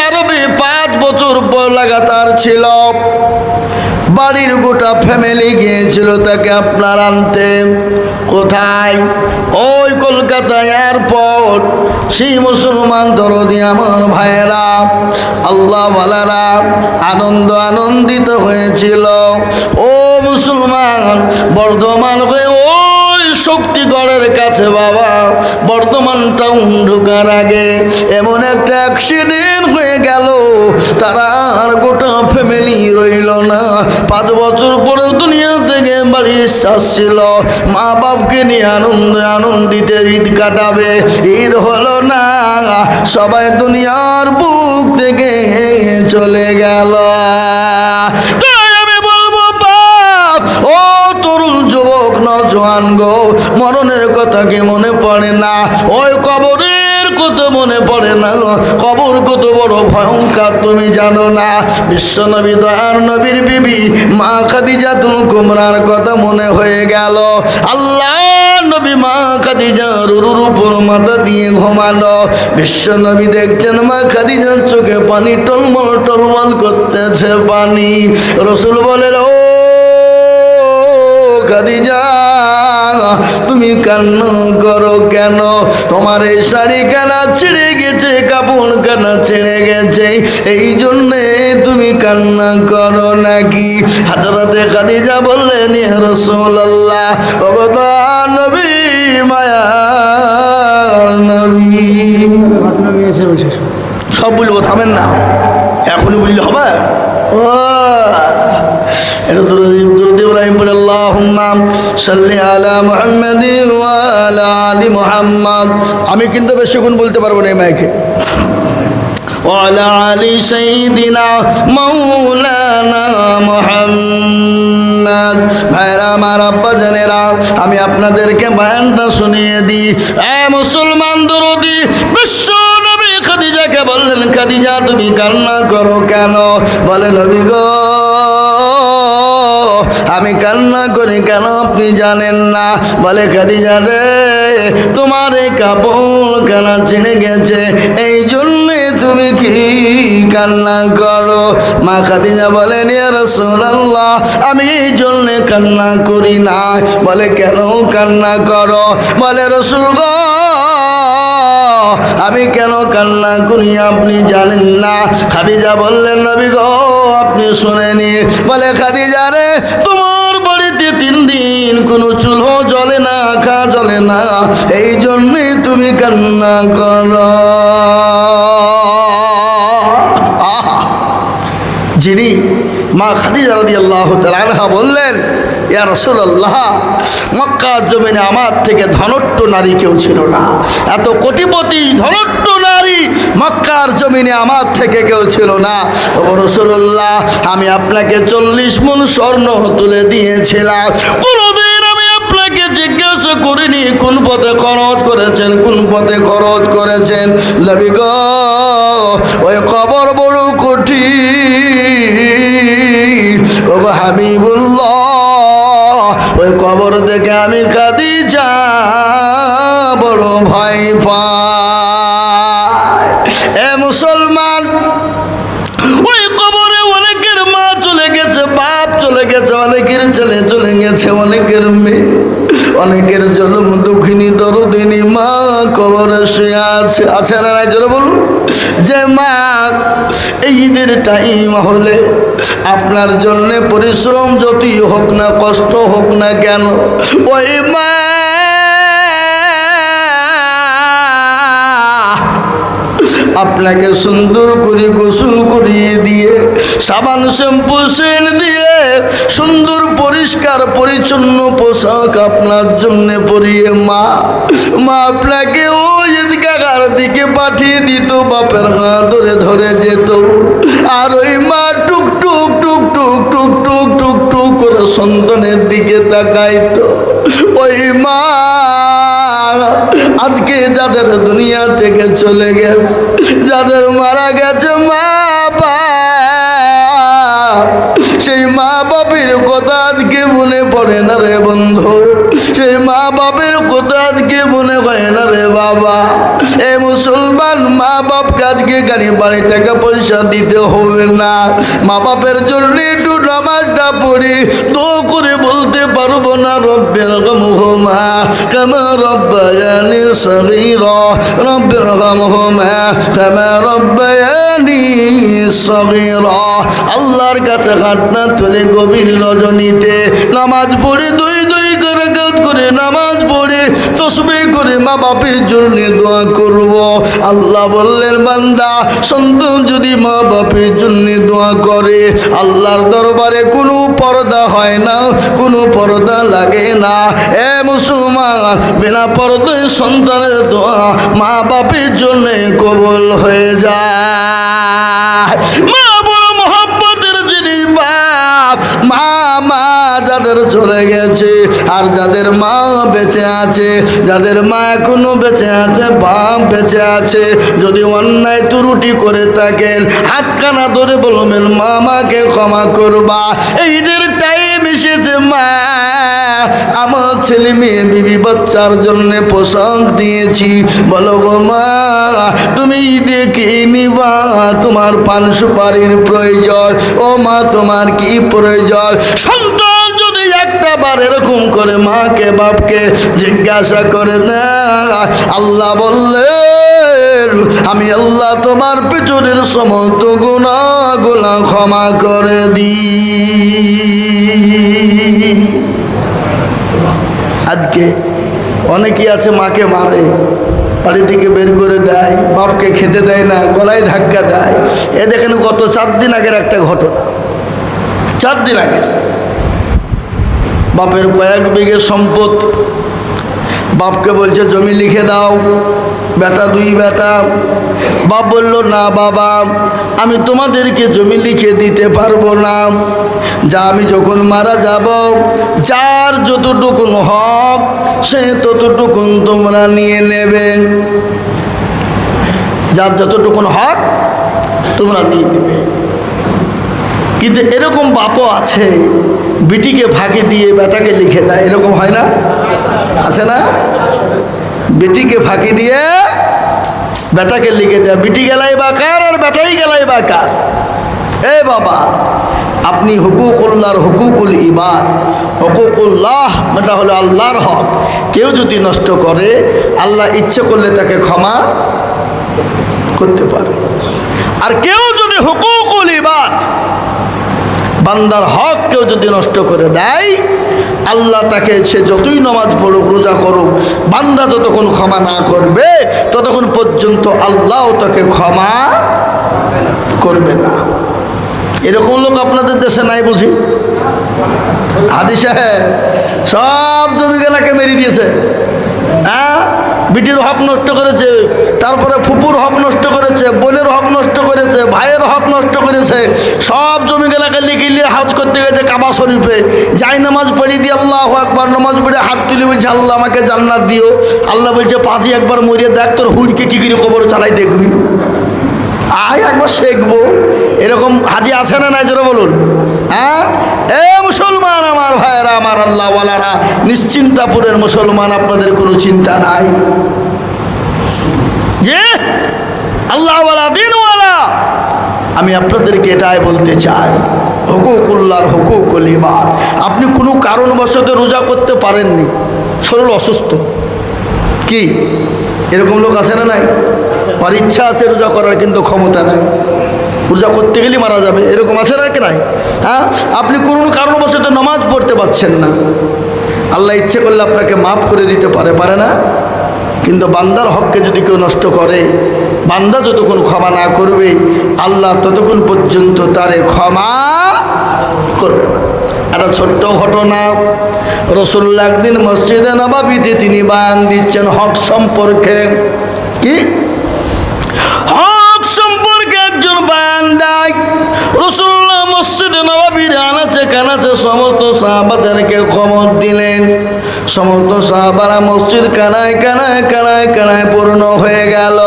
আরবে 5 বছর পর লাগাতার ছিল। বাড়ির গোটা ফ্যামিলি গিয়েছিল তাকে আপনার আনতে। কোথায়? ওই কলকাতা এয়ারপোর্ট। সেই মুসলমান দরদি আমার ভাইয়েরা, আল্লাহ ওয়ালারা আনন্দিত হয়েছিল। ও মুসলমান, বর্ধমান হয়ে ওই শক্তিগড়ের কাছে বাবা, বর্ধমান টাউন ঢোকার আগে এমন একটা অ্যাক্সিডেন্ট হয়ে গেল, তারা আর গোটা ফ্যামিলি রইল না। 5 বছর পরেও দুনিয়া থেকে বাড়ি আসছিল, মা বাপকে নিয়ে আনন্দিত ঈদ কাটাবে। ঈদ হলো না, সবাই দুনিয়ার বুক থেকে চলে গেল। তাই আমি বলবো বাপ, ও তরুণ যুবক নওজোয়ান গো, মরণের কথা কি মনে পড়ে না? ওই কবরের কত মনে পড়ে না? কবর কত বড় ভয়ঙ্কর তুমি জানো না? বিশ্বনবী দয়ার নবীর বিবি মা খাদিজাতুল কুবরার কথা মনে হয়ে গেল। আল্লাহ নবী মা খাদিজার রুরুর উপর মাথা দিয়ে ঘুমালো। বিশ্বনবী দেখছেন মা খাদিজার চোখে পানি টলমল টলমল করতেছে পানি। রসুল বলেন, ও খাদিজা, তুমি কান্না করো কেন? তোমার এই শাড়ি কানা ছিঁড়ে গেছে, কাপড় কানা ছিঁড়ে গেছে, এই জন্যে তুমি কান্না করো নাকি? হযরতে খাদিজা বললেন, ইয়া রাসূলুল্লাহ, ওগো দয়ার নবী, মায়ার নবী। সব বলবো, থামেন না, এখনই বললে হবে? ও ইব্রাহিম বলে, আল্লাহুম্মা সাল্লি আলা মুহাম্মাদিন ওয়া আলা আলি মুহাম্মাদ। আমি কিন্তু বেশিক্ষণ বলতে পারবো না এই মাইকে। ওয়া আলা আলি সাইয়্যিদিনা মাওলানা মুহাম্মদ। ভাইরা আমার, আব্বা জানেরা, আমি আপনাদেরকে বয়ানটা শুনিয়ে দিই। এ মুসলমান দরদি, বিশ্ব নবী খাদিজাকে বললেন, খাদিজা তুমি কান্না করো কেন? বলে, নবী গো, আমি কান্না করি কেন আপনি জানেন না? বলে, খাদিজা রে, তোমার এই কাপড় কানা ছিঁড়ে গেছে, এই জন্যে তুমি কি কান্না করো? মা খাদিজা বলেন, ইয়া রাসূলুল্লাহ, আমি এই জন্যে কান্না করি না। বলে, কেন কান্না করো? বলে, রাসূল গো, আমি কেন কান্না করি আপনি জানেন না? খাদিজা বললেন, নবী গো, আপনি শুনেনি। বলে, খাদিজা রে, তোমার বাড়িতে 3 দিন কোনো চুলো জ্বলে না, আঁকা জ্বলে না, এই জন্যে তুমি কান্না করো। যিনি মা খাদিজা রাদিয়াল্লাহু তাআলা আনহা বললেন, ইয়া রাসূলুল্লাহ, মক্কার জমিনে আমার থেকে ধনট্ট নারী কেউ ছিল না। এত কোটিপতি ধনট্ট নারী মক্কার জমিনে আমার থেকে কেউ ছিল না। ও রাসূলুল্লাহ, আমি আপনাকে 40 মণ স্বর্ণ তুলে দিয়েছিলাম, কোনদিন আমি আপনাকে জিজ্ঞাসা করিনি কোন পথে খরচ করেছেন, কোন পথে খরচ করেছেন। নবী গো, ওই কবর বড় কঠিন, ও হাবিবুল্লাহ, ওই কবর দেখে আমি খাদিজা বড় ভয় পাই। এ মুসলমান, ওই কবরে অনেকের মা চলে গেছে, বাপ চলে গেছে, অনেকের ছেলে চলে গেছে, অনেকের মেয়ে, অনেকের জন্ম দুঃখিনী দরদিনী মা কবরে শুয়ে আছে। আছে না নাই? জোরে বলুন। যে মা এই ঈদের টাইম হলে আপনার জন্য পরিশ্রম যতই হোক না, কষ্ট হোক না কেন, ওই মা আপনাকে সুন্দর করে গোসল করিয়ে দিয়ে, সাবান শ্যাম্পু সেন্ট দিয়ে, সুন্দর পরিষ্কার পরিচ্ছন্ন পোশাক আপনার জন্য পরিয়ে মা আপনাকে ওই ঈদগাহর দিকে পাঠিয়ে দিত, বাপের হাত ধরে ধরে যেত, আর ওই মা টুক টুক টুক টুক টুক টুক টুক টুক করে সন্তানের দিকে তাকাইতো। ওই মা আজকে যাদের দুনিয়া থেকে চলে গেছে, যাদের মারা গেছে মা বাপ, সেই মা বাপের কথা আজকে মনে পড়ে না রে বন্ধু, সেই মা বাপের কথা আজকে মনে হয় না রে বাবা। এ মুসলমান, মা বাপকে আজকে গাড়ি বাড়ি টাকা পয়সা দিতে হবে না। মা বাপের জন্য একটু নামাজটা পড়ি, দোয়া করে বলতে পারবো না রব্বিরহামহুমা কামা রব্বায়ানি সগীরা, রব্বিরহামহুমা কামা রব্বায়ানি সগীরা। আল্লাহর কাছে হাতটা তুলে গভীর রজনীতে নামাজ পড়ে দুই দুই করে কাজ করে নামাজ পড়ে তসবিহ করে মা বাপের জন্য দোয়া করব। আল্লাহ বললেন, বান্দা সন্তান যদি মা বাপের জন্য দোয়া করে আল্লাহর দরবারে কোনো পর্দা হয় না, কোনো পর্দা লাগে না। এ মুসলমান, বিনা পর্দায় সন্তানের দোয়া মা বাপের জন্য কবুল হয়ে যায়। মা বড় মহব্বতের জিনিস। বাপ মা যাদের চলে গেছে আর যাদের মা বেঁচে আছে, যাদের মা এখনো বেঁচে আছে, বাপ বেঁচে আছে, যদি অন্যায় ত্রুটি করে থাকেন হাতখানা ধরে বলবেন মা আমাকে ক্ষমা করবা। ঈদের টাইম এসেছে, মা আমার ছেলে মেয়ে বিবি বাচ্চার জন্য পোশাক দিয়েছি, বলো গো মা তুমি ঈদে কি নিবা? তোমার পান সুপারির প্রয়োজন, ও মা তোমার কি প্রয়োজন? সন্তান যদি একটা বার এরকম করে মাকে বাপকে জিজ্ঞাসা করে না, আল্লাহ বললেন আমি আল্লাহ তোমার পেছনের সমস্ত গুনাহগুলো ক্ষমা করে দিই। আজকে অনেকেই আছে মাকে মারে, বাড়ি থেকে বের করে দেয়, বাপকে খেতে দেয় না, গলায় ধাক্কা দেয়। এ দেখেন গত 4 দিন আগের একটা ঘটনা। 4 দিন আগের বাপের কয়েক বিঘে সম্পদ, বাপকে বলছে জমি লিখে দাও, বেটা 2 বেটা। বাপ বলল না বাবা আমি তোমাদেরকে জমি লিখে দিতে পারবো না, যা আমি যখন মারা যাব যার যতটুকুন হক সে ততটুকুন তোমরা নিয়ে নেবে, যার যতটুকুন হক তোমরা নিয়ে নেবে। কিন্তু এরকম বাপও আছে বিটিকে ফাঁকি দিয়ে বেটাকে লিখে দেয়, এরকম হয় না? আছে না? বেটিকে ফাঁকি দিয়ে বেটাকে লিখে দেয়, বিটি গেলাই বা কার আর বেটাই গেলাই বা কার। এ বাবা, আপনি হুকুকুল্লাহর হুকুকুল ইবাদ, হুকুকুল্লাহ এটা হলো আল্লাহর হক, কেউ যদি নষ্ট করে আল্লাহ ইচ্ছে করলে তাকে ক্ষমা করতে পারে। আর কেউ যদি হুকুকুল ইবাদ বান্দার হক কেউ যদি নষ্ট করে দেয় আল্লাহ তাকে সে যতই নামাজ পড়ুক রোজা করুক বান্দা যতক্ষণ ক্ষমা না করবে ততক্ষণ পর্যন্ত আল্লাহ তাকে ক্ষমা করবে না। এরকম লোক আপনাদের দেশে নাই বুঝি? হাদি সাহেব সব জমিগুলাকে মেরে দিয়েছে, হ্যাঁ, বিটির হক নষ্ট করেছে, তারপরে ফুপুর হক নষ্ট করেছে, বোনের হক নষ্ট করেছে, ভাইয়ের হক নষ্ট করেছে, সব জমিগুলাকে লিখে নিয়ে হজ করতে গেছে কাবা শরীফে, যাই নামাজ পড়ি দিয়ে আল্লাহু আকবার নামাজ পড়ে হাত তুলে বলছে আল্লাহ আমাকে জান্নাত দিও। আল্লাহ বলছে পাঁচই একবার মরিয়ে দেখ তোর হুড়কে কী করে কবর চালাই দেখবি, আয় একবার শেখবো। এরকম হাজি আছে না নাই জোরে বলুন? হ্যাঁ, এ মুসলমান আমার ভাইয়েরা, আমার আল্লাহওয়ালারা, নিশ্চিন্তাপুরের মুসলমান, আপনাদের কোনো চিন্তা নাই যে আল্লাহওয়ালা দিনওয়ালা। আমি আপনাদেরকে এটাই বলতে চাই, হুকুকুল্লাহর হুকুকুল ইবাদ। আপনি কোনো কারণবশত রোজা করতে পারেননি, শরীর অসুস্থ, কি এরকম লোক আছে না নাই? আর ইচ্ছা আছে রোজা করার কিন্তু ক্ষমতা নাই, রোজা করতে গেলে মারা যাবে, এরকম আছে না কি নাই? হ্যাঁ, আপনি কোনো কারণবশত নামাজ পড়তে পারছেন না, আল্লাহ ইচ্ছে করলে আপনাকে মাফ করে দিতে পারে, পারে না? কিন্তু বান্দার হককে যদি কেউ নষ্ট করে, বান্দা যতক্ষণ ক্ষমা না করবে আল্লাহ ততক্ষণ পর্যন্ত তারে ক্ষমা করবে না। একটা ছোট্ট ঘটনা, রাসূলুল্লাহ একদিন মসজিদে নববীতে তিনি বয়ান দিচ্ছেন হক সম্পর্কে। কি হক সম্পর্কে একজন বয়ান দেয়। রাসূলুল্লাহ মসজিদে নববীর আনাচে কানাচে সমস্ত সাহাবাদেরকে খবর দিলেন। সমস্ত সাহাবারা মসজিদ কানায় কানায় কানায় কানায় পূর্ণ হয়ে গেল,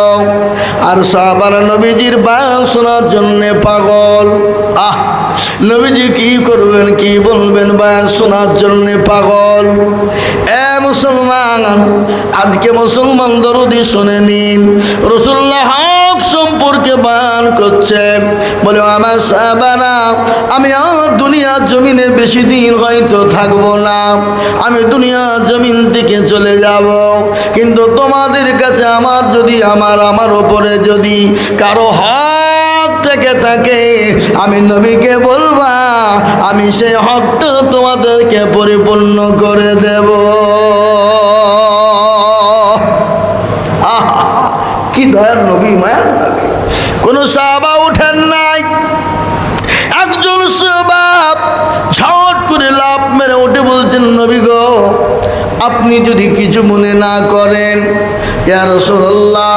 আর সাহাবারা নবীজির বয়ান শোনার জন্যে পাগল। নবীজি কি করবেন কি বলবেন বয়ান শোনার জন্য পাগল। এ মুসলমান, আজকে মুসলমান দরুদি শুনে নিন। রাসূলুল্লাহ হক সম্পর্কে বয়ান করছে, বলে আমার সাহাবারা, আমি দুনিয়ার জমিনে বেশি দিন হয়তো থাকবো না, আমি দুনিয়ার জমিন থেকে চলে যাব, কিন্তু তোমাদের কাছে আমার যদি আমার ওপরে যদি কারো হক থেকে থাকে, আমি নবীকে বলবা, আমি সেই হকটা তোমাদেরকে পরিপূর্ণ করে দেব। আহা, কি দয়ার নবী, মায়ার নবী। কোন সাহাবা উঠেন নাই, একজন সাহাবা ঝট করে লাফ মেরে উঠে বলছেন, নবী গো, আপনি যদি কিছু মনে না করেন, ইয়া রাসূলুল্লাহ,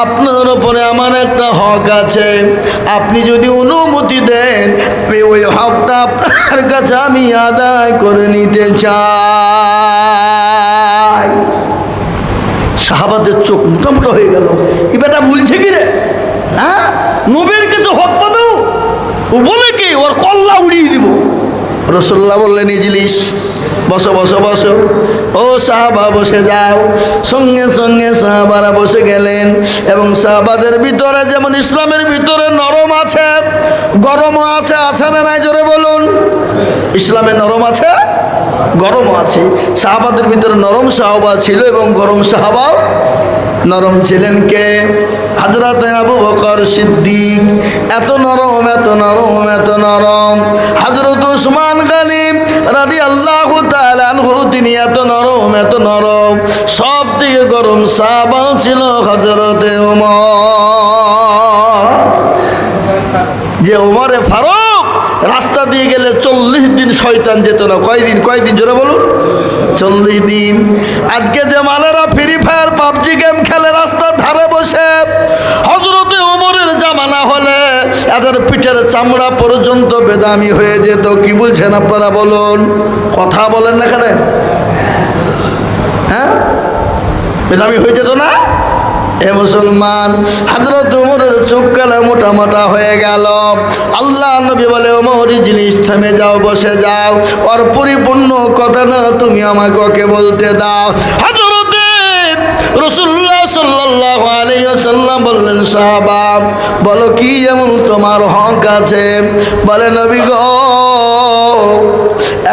আপনার উপরে আমার একটা হক আছে, আপনি যদি অনুমতি দেন, আমি ওই হকটা আপনার কাছে আমি আদায় করে নিতে চাই। সাহাবাদের চোখ মোটামোটা হয়ে গেল, এই বেটা বলছে কি রে, হ্যাঁ, নবীর কাছে হক পাবে ও বলে কি, ওর কল্লা উড়িয়ে দিব। রাসূলুল্লাহ বললেন, ইজলিস, বসো বসো বসো। ও সাহাবা বসে যাও। সঙ্গে সঙ্গে সাহাবারা বসে গেলেন। এবং সাহাবাদের ভিতরে যেমন ইসলামের ভিতরে নরম আছে, গরমও আছে, আছে না নাই জোরে বলুন? ইসলামে নরম আছে, গরমও আছে। সাহাবাদের ভিতরে নরম সাহাবা ছিল এবং গরম সাহাবাও। নরম ছিলেন কে? হযরত আবু বকর সিদ্দিক, এত নরম, এত নরম, এত নরম। হযরত উসমান গনি রাদিয়াল্লাহু তাআলা আনহু, তিনি এত নরম, এত নরম। সব থেকে গরম সাহাবা ছিল হযরত ওমর। যে ওমরে ফারুক রাস্তা দিয়ে গেলে 40 দিন শয়তান যেত না। কয়দিন জোরে বলুন? 40 দিন। আজকে যে মালেরা ফ্রি ফায়ার পাবজি গেম খেলে রাস্তার ধারে বসে, হযরত ওমরের জামানা হলে এদের পিঠের চামড়া পর্যন্ত বেদামি হয়ে যেত। কি বলছেন আপনারা বলুন? কথা বলেন না কেন? হ্যাঁ, বেদামি হয়ে যেত না? এ মুসলমান, হযরত ওমরের চোখ কালা মোটা মোটা হয়ে গেল। আল্লাহ নবী বলে, ওমর জিনিস থেমে যাও, বসে যাও, আর পরিপূর্ণ কথা না তুমি আমাকে ওকে বলতে দাও। হযরত রাসূলুল্লাহ সাল্লাল্লাহু আলাইহি ওয়াসাল্লাম বললেন, সাহাবা বলো কি এমন তোমার হক আছে? বলে, নবী গো,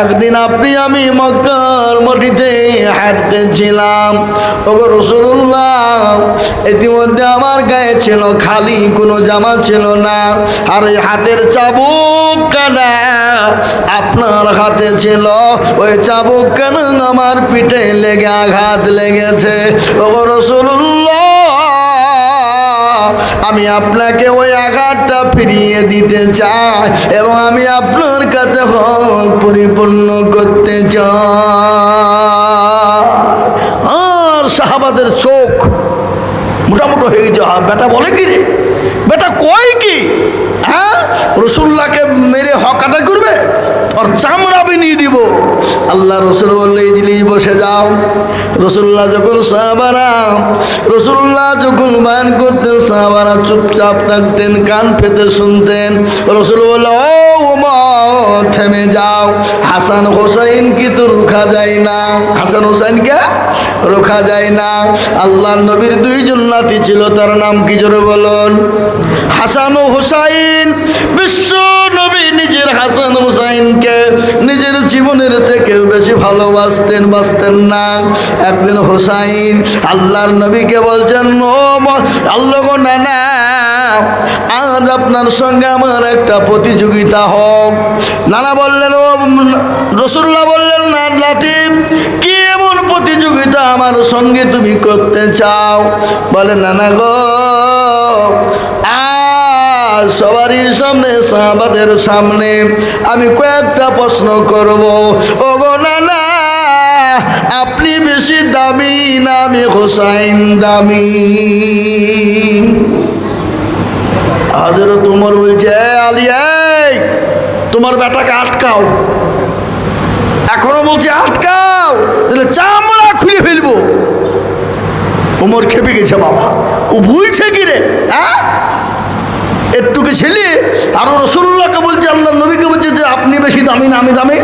একদিন আপনি আমি মক্কার মাটিতে হাঁটতেছিলাম, ওগো রাসূলুল্লাহ, ইতিমধ্যে আমার গায়ে ছিল খালি, কোনো জামা ছিল না, আর এই হাতের চাবুক কানা আপনার হাতে ছিল, ওই চাবুক কানা আমার পিঠে লেগে আঘাত লেগেছে। ওগো রাসূলুল্লাহ, আমি আপনাকে ওই আঘাতটা ফিরিয়ে দিতে চাই এবং আমি আপনার কাছে হক পরিপূর্ণ করতে চাই। আর সাহাবাদের চোখ মোটামুটি হয়ে যাওয়া। বেটা বলে কি রে, বেটা কয় কি, হ্যাঁ, রাসূলুল্লাহকে মেরে হক আদায় করবে, আর চামড়া বিনিয়ে দিব। আল্লাহ রাসূল বললে, ইজলিস, বসে যাও। রাসূলুল্লাহ যখন বয়ান করতেন, সাহাবারা চুপচাপ থাকতেন, কান পেতে শুনতেন। রাসূল বলল, ও ওমর, থেমে যাও, হাসান হোসাইন কি তো রোখা যায় না? হাসান হোসাইনকে রোখা যায় না। আল্লাহ নবীর 2 জন নাতি ছিল, তার নাম কি জোরে বলুন? হাসান ও হোসাইন। বিশ্ব নবী নিজের হাসান হোসাইনকে নিজের জীবনের থেকে বেশি বাঁচতেন না। একদিন হোসাইন আল্লাহর নবীকে বলছেন, ও আল্লাহ গো, না, আজ আপনার সঙ্গে আমার একটা প্রতিযোগিতা হোক। নানা বললেন, ও রাসূলুল্লাহ বললেন, না লাতিফ, কি এমন প্রতিযোগিতা আমার সঙ্গে তুমি করতে চাও? বলে, নানা গো, সবারই সামনে, সাহাবাদের সামনে আমি কয়েকটা প্রশ্ন করব। ওগো নানা, আপনি বেশি দামি না আমি হোসাইন দামি? হযরত ওমর বলছে, আলী, তোমার বেটাকে আটকাও। এখনো বলছে আটকাও, তাহলে চামড়া খুলে ফেলবো। ওমর খেপে গেছে, বাবা ও বলছে কি রে, হ্যাঁ, একটুকে ছেলে। আর রাসূলুল্লাহকে বলছে, আল্লাহ নবীকে বলছে, দামি না আমি দামি?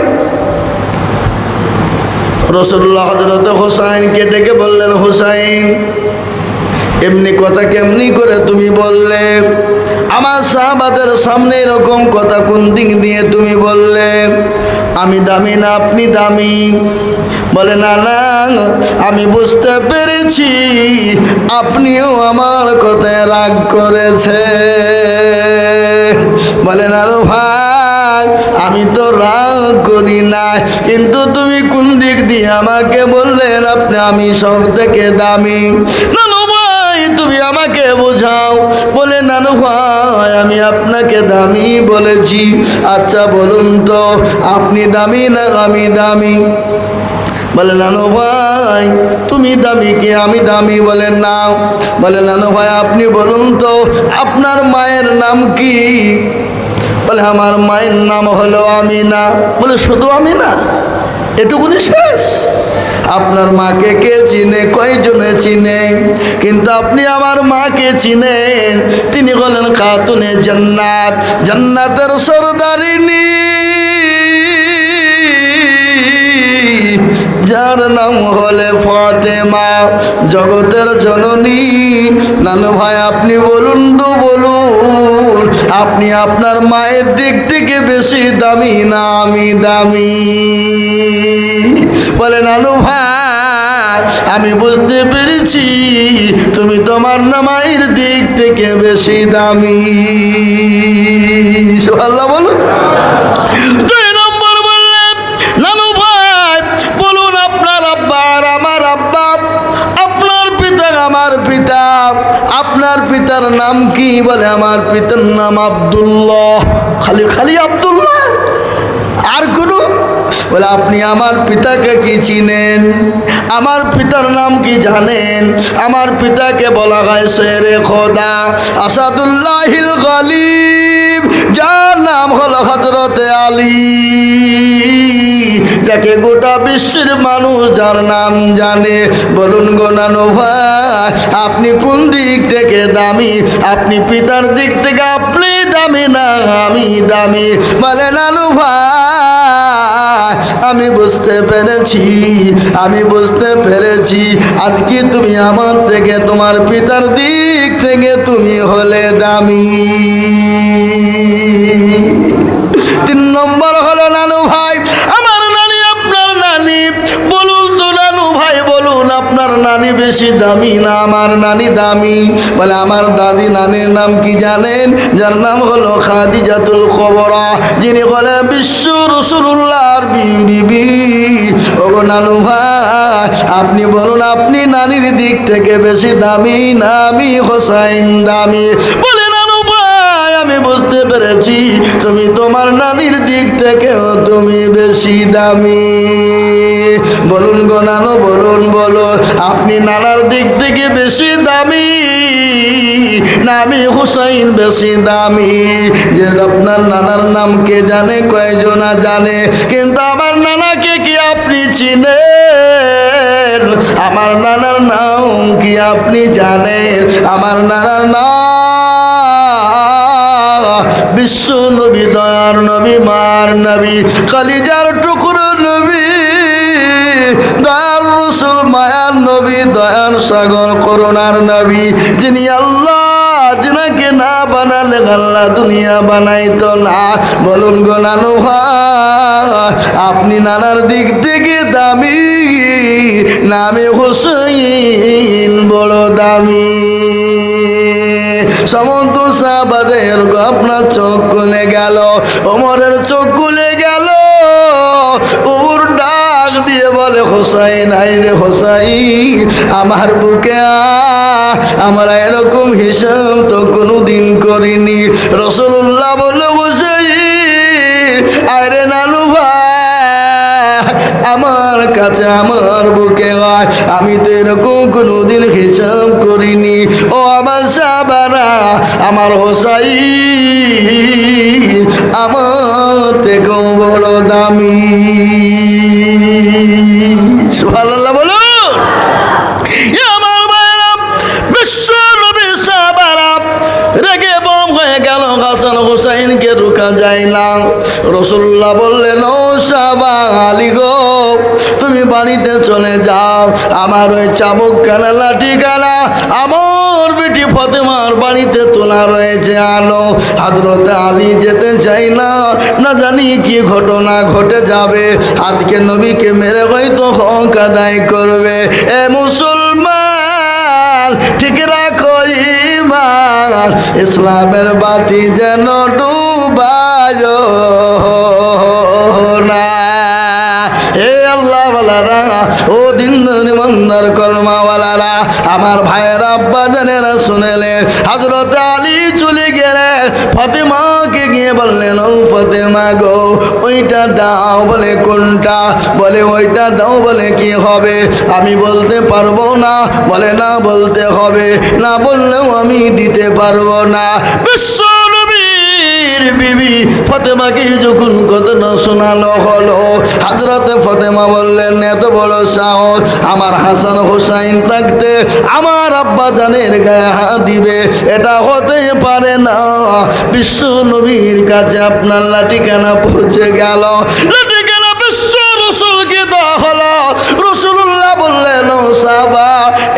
রাসূলুল্লাহ হযরত হোসাইনকে ডেকে বললেন, হোসাইন, এমনি কথা কেমনি করে তুমি বললে? আমার সাহাবাদের সামনে এরকম কথা কোন দিক দিয়ে তুমি বললে? আমি দামি না আপনি দামি? বলে, না না, আমি বুঝতে পেরেছি আপনিও আমার কথায় রাগ করেছে। বলে, না ভাই, আমি তো রাগ করি না, কিন্তু তুমি কোন দিক দিয়ে আমাকে বললেন আমি সব থেকে দামি? নানু ভাই, তুমি আমাকে বোঝাও। বলে, নানু ভাই, আমি আপনাকে দামি বলেছি। আচ্ছা বলুন তো, আপনি দামি না আমি দামি? বলে, নানু ভাই, তুমি দামি কি আমি দামি? বলে, না। বলে, নানু ভাই, আপনি বলুন তো আপনার মায়ের নাম কি? বলে, আমার মায়ের নাম হলো আমিনা। বলে, শুধু আমিনা? এটুকুনি শেষ? আপনার মাকে কে চিনে? কয়জনে চিনে? কিন্তু আপনি আমার মাকে চিনেন। তিনি বলেন খাতুনে জান্নাত, জান্নাতের সরদারিনী, যার নাম হলে ফাতেমা, জগতের জননী। নানু ভাই, আপনি বলুন তো, বলুন, আপনি আপনার মায়ের দিক থেকে বেশি দামি না আমি দামি? বলে, নানু ভাই, আমি বুঝতে পেরেছি তুমি তোমার মায়ের দিক থেকে বেশি দামি। সুবহানাল্লাহ বলুন। দুই নম্বর বললেন, নানু ভাই বলুন আপনার আব্বা আর আমার আব্বা, আপনার পিতা আমার পিতা, আপনার পিতার নাম কি? বলে, আমার পিতার নাম আব্দুল্লাহ। খালি খালি আব্দুল্লাহ? আর কোনো? বলে, আপনি আমার পিতাকে কি চিনেন? আমার পিতার নাম কি জানেন? আমার পিতাকে বলা হয় শেরে খোদা, আসাদুল্লাহিল গালিব, যার নাম হলো হযরতে আলী, যাকে গোটা বিশ্বের মানুষ যার নাম জানে। বলুন গো নানু ভাই, আপনি কোন দিক থেকে দামি? আপনি পিতার দিক থেকে আপনি দামি না আমি দামি? বলে, নানু ভাই, আমি বুঝতে পেরেছি, আমি বুঝতে পেরেছি আজকে তুমি আমার থেকে, তোমার পিতার দিক থেকে তুমি হলে দামি। তিন নম্বর হলো নানু ভাই, আমার নানি আপনার নানি। বলুন তো নানু ভাই, বলুন আপনার নানি বেশি দামি না আমার নানি দামি? বলে, আমার দাদি নানির নাম কি জানেন? যার নাম হলো খাদিজাতুল কুবরা, যিনি বলে বিশ্ব রাসূলুল্লাহর বিবি। ওগো নানু ভাই, আপনি বলুন আপনি নানির দিক থেকে বেশি দামি না আমি হোসাইন দামি? বলে, নানু ভাই, আমি বুঝতে পেরেছি তুমি তোমার নানির দিক থেকেও তুমি বেশি দামি। বলুন গো নানু, বলুন, বলুন, আপনি নানার দিক থেকে বেশি দামি না আমি হুসাইন বেশি দামি? যে আপনার নানার নাম কে জানে? কয়জনা জানে? কিন্তু আমার নানাকে কি আপনি চিনেন? আমার নানার নাম কি আপনি জানেন? আমার নানার নাম বিশ্ব নবী, দয়ার নবী, মার নবী, কলিজার টুকরো নবী, দয়ার রাসূল, মায়ার নবী, দয়ার সাগর, করুণার নবী, যিনি আল্লাহ যিনাকে না বানালে আল্লাহ দুনিয়া বানাইতো না। বলুন গো নানু ভাই, আপনি নানার দিক থেকে দামি না আমি হোসেন বড় দামি? সমস্ত সাহাবাদের আপনার চোখ খুলে গেল, ওমরের চোখ খুলে গেল। ওর ডাক দিয়ে বলে, হোসাইন, আইরে হোসাইন, আমার বুকে আমরা এরকম হিসাব তো কোনোদিন করিনি। রাসূলুল্লাহ বলে, হোসাইন, আইরে নানু ভাই, আমার কাছে আমার বুকে আয়, আমি তো এরকম কোনোদিন হিসাব করিনি। ও আমার সাহাবারা, আমার হোসাইন আমার থেকেও বড় দামি। সুবহানাল্লাহ বলো। আমার ভাইরা, বিশ্ব নবী সাহাবারা রেগে বম হয়ে গেল। হাসান হোসাইনকে রুখে রাখা যায় না। রাসূলুল্লাহ বললেন, ও সাহাবা আলী গো, তুমি বাড়িতে চলে যাও, আমার ওই চাবুকখানা লাঠিখানা আমার বেটি ফাতেমার বাড়িতে তোলা রয়েছে, আনো। হযরত আলী যেতে চাই না, না জানি কি ঘটনা ঘটে যাবে, আজকে নবীকে মেরে হয়তো হক আদায় করবে। এ মুসলমান, ঠিক রাখো ঈমান, ইসলামের বাতি যেন ডুবায় না। হে আল্লাহ ওয়ালারা, ও দিন নিমন্দার কলমাওয়ালারা, আমার ভাইয়েরা, আব্বা জানেরা শুনেলেন, হযরত আলী চলে গেলেন, ফাতেমাকে গিয়ে বললেন, ও ফাতেমা গো, ওইটা দাও। বলে কোনটা? বলে ওইটা দাও। বলে কি হবে? আমি বলতে পারবো না। বলে না, বলতে হবে, না বললেও আমি দিতে পারবো না। বিশ্ব বিবি ফাতেমাকে যখন ঘটনা শোনানো হলো, হযরতে ফাতেমা বললেন, এত বড় সাহস, আমার হাসান হোসাইন থাকতে আমার আব্বা জানের গায়ে হাত দিবে, এটা হতে পারে না। বিশ্ব নবীর কাছে আপনার লাঠিখানা পৌঁছে গেল, লাঠিখানা বিশ্ব রাসূলকে দেওয়া হলো। রাসূলুল্লাহ বললেন, ও সাহাবা,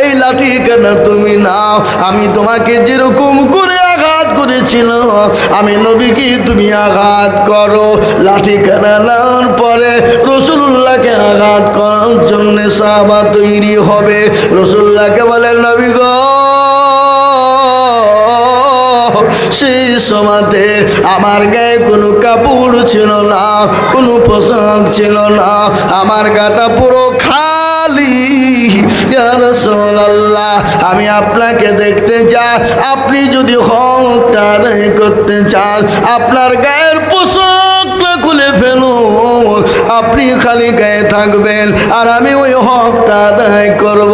এই লাঠিখানা তুমি নাও, আমি তোমাকে যেরকম করে আঘাত করেছিল, আমি নবীকে তুমি আঘাত করো। লাঠিখানা নেওয়ার পরে রাসূলুল্লাহকে আঘাত করার জন্য সাহাবা তৈরি হবে। রাসূলুল্লাহকে বলেন, নবী গো, সেই সময়তে আমার গায়ে কোনো কাপড় ছিল না, কোনো পোশাক ছিল না, আমার গাটা পুরো খালি। ইয়া রাসূলুল্লাহ, আমি আপনাকে দেখতে চাই, আপনি যদি হকটা আদায় করতে চান, আপনার গায়ের পোশাকটা খুলে ফেলুন, আপনি খালি গায়ে থাকবেন, আর আমি ওই হকটা আদায় করব।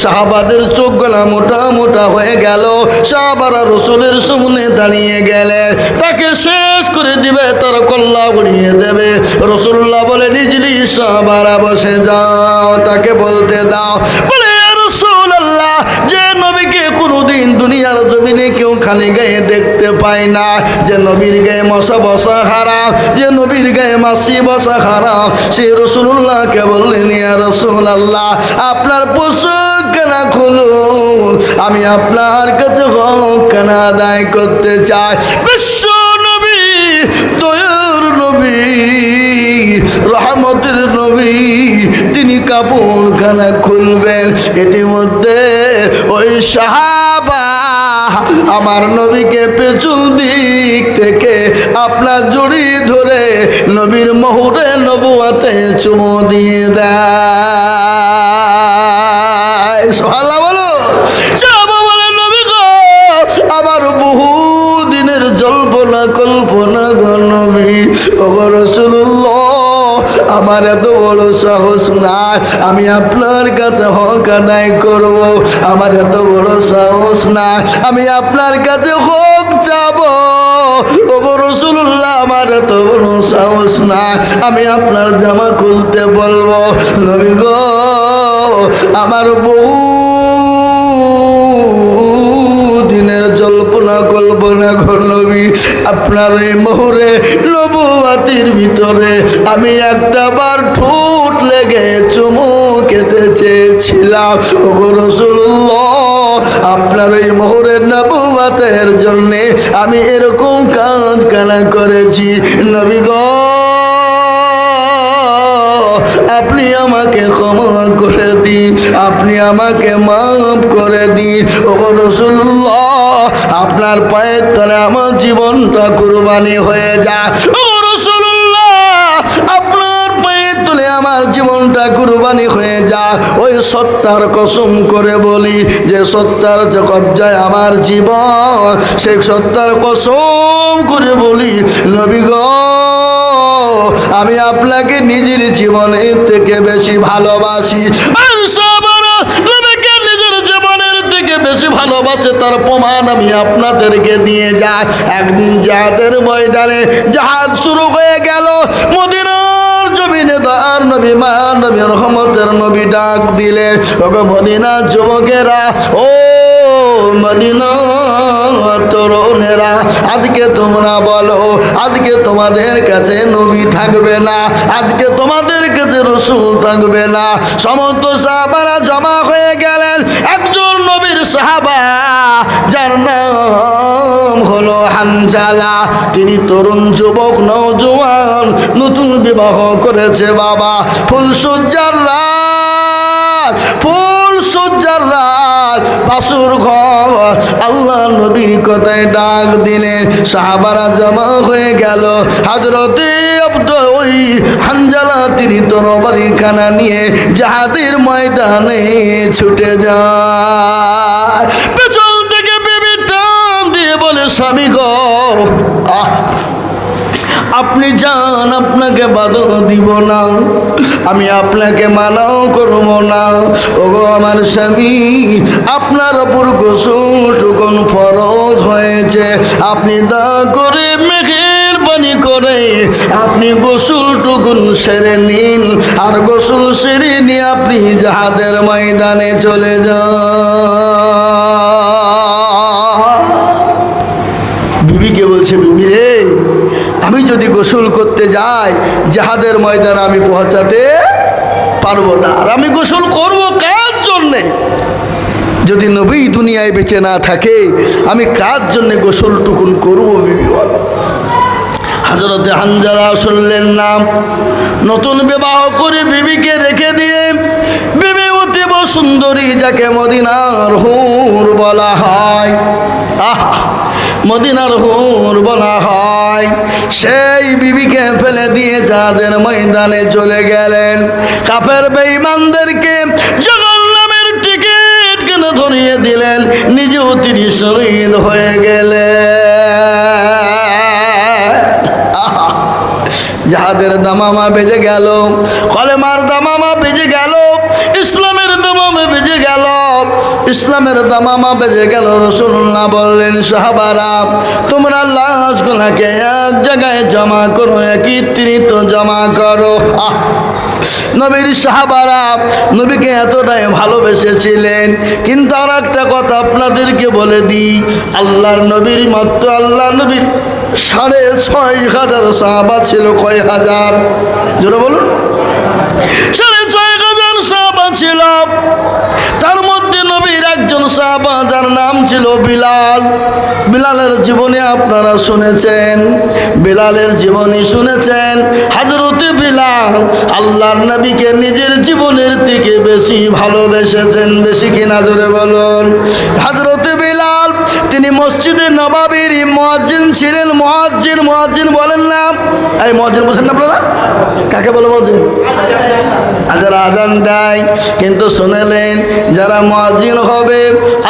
সাহাবাদের চোখ গলা মোটা মোটা হয়ে গেল। সাহাবারা রাসূলের সামনে দাঁড়িয়ে গেলেন, তাকে শেষ করে দিবে, তার কল্লা উড়িয়ে দেবে। রাসূলুল্লাহ বলে, নিজলি সাহাবারা বসে যাও, তাকে বলতে দাও। বলে, ইয়া রাসূলুল্লাহ, যে নবীকে কোনোদিন দুনিয়ার জমিনে কেউ খালি গায়ে দেখতে পায় না, যে নবীর গায়ে মশা বসা হারাম, যে নবীর গায়ে মাছি বসা হারাম, সে রাসূলুল্লাহকে বললেন, ইয়া রাসূলুল্লাহ, আপনার পোশাকখানা খুলুন, আমি আপনার কাছে হকখানা আদায় করতে চাই। বিশ্ব নবী, দয়ার নবী, রহমতের নবী, তিনি কাপড়খানা খুলবেন। ইতিমধ্যে ওই সাহাবা আমার নবীকে পেছন দিক থেকে আপনার জড়ি ধরে নবীর মোহরে নবুয়াতে চুমো দিয়ে দেয়। সুবহানাল্লাহ বলো। সাহাবা বলে, নবী গো, আমার বহু দিনের জল্পনা কল্পনা গো নবী, ও রাসূলুল্লাহ, আমার এত বড় সাহস না, আমি আপনার কাছে হক আদায় করব, আমার এত বড় সাহস না, আমি আপনার কাছে হক চাবো। ওগো রাসূলুল্লাহ, আমার এত বড় সাহস না, আমি আপনার জামা খুলতে বলবো। নবী গো, আমার বহু দিনের জল্পনা কল্পনা গো নবী, আপনার এই মোহরে নবুয়াতির ভিতরে আমি একটা বার ঠোঁট লেগে চুমু খেতে চেয়েছিলাম। ওগো রাসূলুল্লাহ, আপনার এই মোহরের নবুয়াতের জন্যে আমি এরকম কাঁদকানা করেছি। নবী গো, আপনি আমাকে ক্ষমা করে দিন, আপনি আমাকে মাফ করে দিন। ওগো রাসূলুল্লাহ, আপনার পায়ের তলে আমার জীবনটা কুরবানি হয়ে যায়। ওগো রাসূলুল্লাহ, আপনার পায়ের তলে আমার জীবনটা কুরবানি হয়ে যায়। ওই সত্তার কসম করে বলি, যে সত্তার যে কবজায় আমার জীবন, সেই সত্তার কসম করে বলি, নবী গো, আমি আপনাকে নিজের জীবনের থেকে বেশি ভালোবাসি। আর সাহাবারা নবীকে নিজের জীবনের থেকে বেশি ভালোবাসে, তার প্রমাণ আমি আপনাদেরকে দিয়ে যাই। একদিন জিহাদের ময়দানে জাহাজ শুরু হয়ে গেল। মদিনার জমিনে দয়ার নবী, মা নবী, রহমতের নবী ডাক দিলেন, ওগো মদিনার যুবকেরা, ও মদিনা তরুণেরা, আজকে তোমরা বলো, আজকে তোমাদের কাছে নবী থাকবে না, আজকে তোমাদের কাছে রসুল থাকবে না। সমস্ত সাহাবারা জমা হয়ে গেলেন। একজন নবীর সাহাবা যার নাম হলো হানজালা, তিনি তরুণ যুবক, নওজোয়ান, নতুন বিবাহ করেছে বাবা। ফুলসজ্জার রাত, ফুলসজ্জার রাত, বাসুর ঘর, আল্লাহ নবীর কথায় ডাক দিলেন। সাহাবারা জমা হয়ে গেল। হযরতে ওই হানজালা তিনি তরবারি খানা নিয়ে জাহাদের ময়দানে ছুটে যায়। পেছন থেকে বিবি টান দিয়ে বলে, স্বামী গো, আপনি যান, আপনাকে বাধা দিব না, আমি আপনাকে মানাও করব না। ওগো আমার স্বামী, আপনার উপর গোসল ফরজ হয়েছে, আপনি দয়া করে মেহেরবানি করে আপনি গোসল টুকুন সেরে নিন, আর গোসল সেরে নিয়ে আপনি জাহাদের ময়দানে চলে যান। বিবিকে বলছে, বিবি রে, আমি যদি গোসল করতে যাই জাহাদের ময়দানে আমি পৌঁছাতে পারবো না, আর আমি গোসল করব কার জন্যে? যদি নবী দুনিয়ায় বেঁচে না থাকে আমি কার জন্যে গোসল টুকুন করবো? বিবি বলো। হযরতে হানজালা শুনলেন না, নতুন বিবাহ করে বিবিকে রেখে দিয়ে বিবি অতীব সুন্দরী, যাকে মদিনার হুর বলা হয়, আহা, মদিনার হুর বলা হয়, সেই বিবিকে ফেলে দিয়ে জাহাদের ময়দানে চলে গেলেন। কাফের বেঈমানদেরকে জাহান্নামের টিকিট কেন ধরিয়ে দিলেন, নিজেও তিনি শহীদ হয়ে গেলেন। জাহাদের দামামা বেজে গেল, কলেমার দামামা বেজে গেল, ইসলামের দামামা বেজে গেল, ইসলামের দামামা বেজে গেল। রাসূলুল্লাহ বললেন, সাহাবারা তোমরা লাশগুলোকে এক জায়গায় জমা করো, একত্রিত জমা করো। নবীর সাহাবারা নবীকে এতটাই ভালোবেসেছিলেন। কিন্তু আর একটা কথা আপনাদেরকে বলে দিই, আল্লাহর নবীর মাত্র আল্লাহ নবীর 6,500 সাহাবা ছিল। কয় হাজার? জোরে বলুন। 6,500 সাহাবা ছিল। তার মধ্যে নবীর একজন সাহাবা যার নাম ছিল বিলাল। বিলালের জীবনে আপনারা শুনেছেন, বিলালের জীবনী শুনেছেন। হযরতে বিলাল আল্লাহর নবীকে নিজের জীবনের থেকে বেশি ভালোবেসেছেন। বেশি কিনা? জোরে বলুন। হযরতে বিলাল তিনি মসজিদে নববীর মুয়াজ্জিন ছিলেন। মুয়াজ্জিন, মুয়াজ্জিন বলেন না? এই মুয়াজ্জিন বলেন না আপনারা? কাকে বলে মুয়াজ্জিন? যারা আজান দেয়। কিন্তু শুনলেন, যারা মুয়াজ্জিন হবে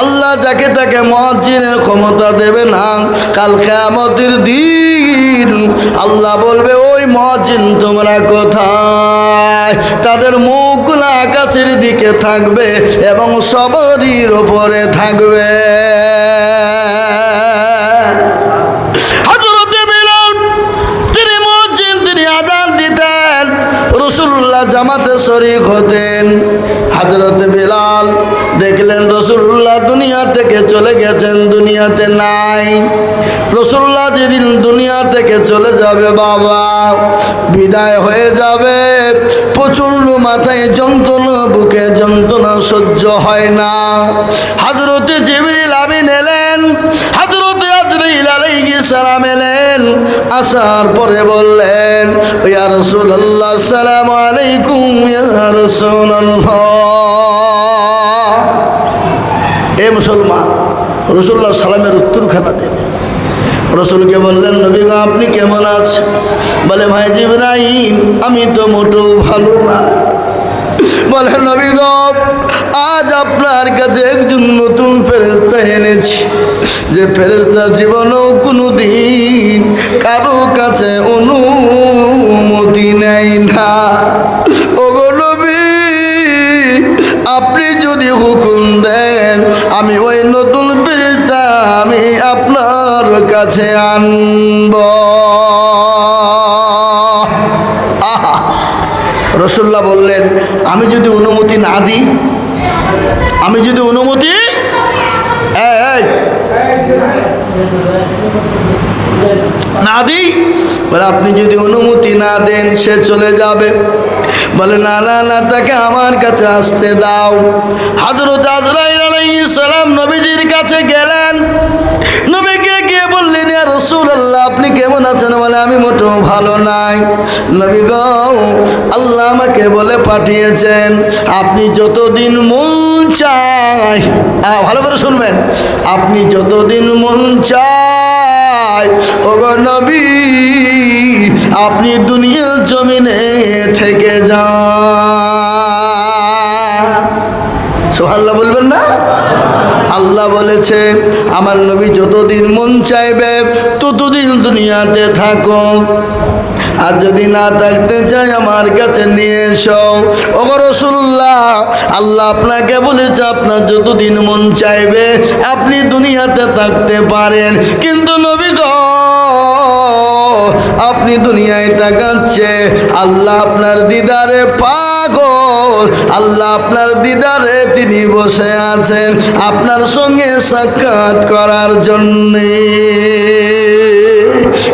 আল্লাহ যাকে তাকে মুয়াজ্জিনের ক্ষমতা দেবে না। কাল কিয়ামতের দিন আল্লাহ বলবে, ওই মুয়াজ্জিন তোমরা কোথায়? তাদের মুখগুলো আকাশের দিকে থাকবে এবং সবারই উপরে থাকবে। হযরতে বিলাল তিনি মুয়াজ্জিন, তিনি আযান দিতেন, রাসূলুল্লাহ জামাতে শরীক হতেন। হযরতে বিলাল দেখলেন রাসূলুল্লাহ দুনিয়া থেকে চলে গেছেন, দুনিয়াতে নাই। রাসূলুল্লাহ যেদিন দুনিয়া থেকে চলে যাবে বাবা, বিদায় হয়ে যাবে, প্রচন্ড মাথায় যন্ত্রণা, বুকে যন্ত্রণা সহ্য হয় না। হযরতে জিবরিল আমিন এলেন, হযরতে আজরাইল আলাইহিস সালাম এলেন। আসার পরে বললেন, ইয়া রাসূলুল্লাহ আসসালামু আলাইকুম। ইয়া রাসূলুল্লাহ, এ মুসলমান, রাসূলুল্লাহ সালামের উত্তরখানা দিলেন। রাসূলকে বললেন, নবী গো আপনি কেমন আছেন? বলে, ভাই জিবরাইল আমি তো মোটেও ভালো না। বলে, নবী গো আজ আপনার কাছে একজন নতুন ফেরেশতা এনেছি, যে ফেরেশতা জীবনেও কোনোদিন কারো কাছে অনুমতি নেয় না। ওগো নবী, আপনি যদি হুকুম দেন আমি ওই নতুন ফেরেশতা আমি আপনার কাছে আনব। আহা, রাসূলুল্লাহ বললেন, আমি যদি অনুমতি না দিই, আমি যদি অনুমতি, না দিই? বলে আপনি যদি অনুমতি না দেন সে চলে যাবে। বলে না না না, তাকে আমার কাছে আসতে দাও। হযরত আজরাইল আলাইহিস সালাম নবীজির কাছে গেলেন। নবীকে গিয়ে বললেন, ইয়া রাসূলুল্লাহ আপনি কেমন আছেন? বলে আমি মোটেও ভালো নাই। নবী গো, আল্লাহ আমাকে বলে পাঠিয়েছেন আপনি যতদিন মন চায়, ভালো করে শুনবেন, আপনি যতদিন মন চায় ওগো নবী আপনি দুনিয়ার জমিনে থেকে যান। সুবহানাল্লাহ বলবেন না? আল্লাহ বলেছে আমার নবী যতদিন মন চাইবে ততদিন দুনিয়াতে থাকো, আর যদি না থাকতে চাই আমার কাছে নিয়ে এসো। ওগো রাসূলুল্লাহ, আল্লাহ আপনাকে বলেছে আপনার যতদিন মন চাইবে আপনি দুনিয়াতে থাকতে পারেন, কিন্তু নবী গো আপনি দুনিয়ায় তাকাচ্ছে, আল্লাহ আপনার দিদারে পাগল, আল্লাহ আপনার দিদারে তিনি বসে আছেন আপনার সঙ্গে সাক্ষাৎ করার জন্যে।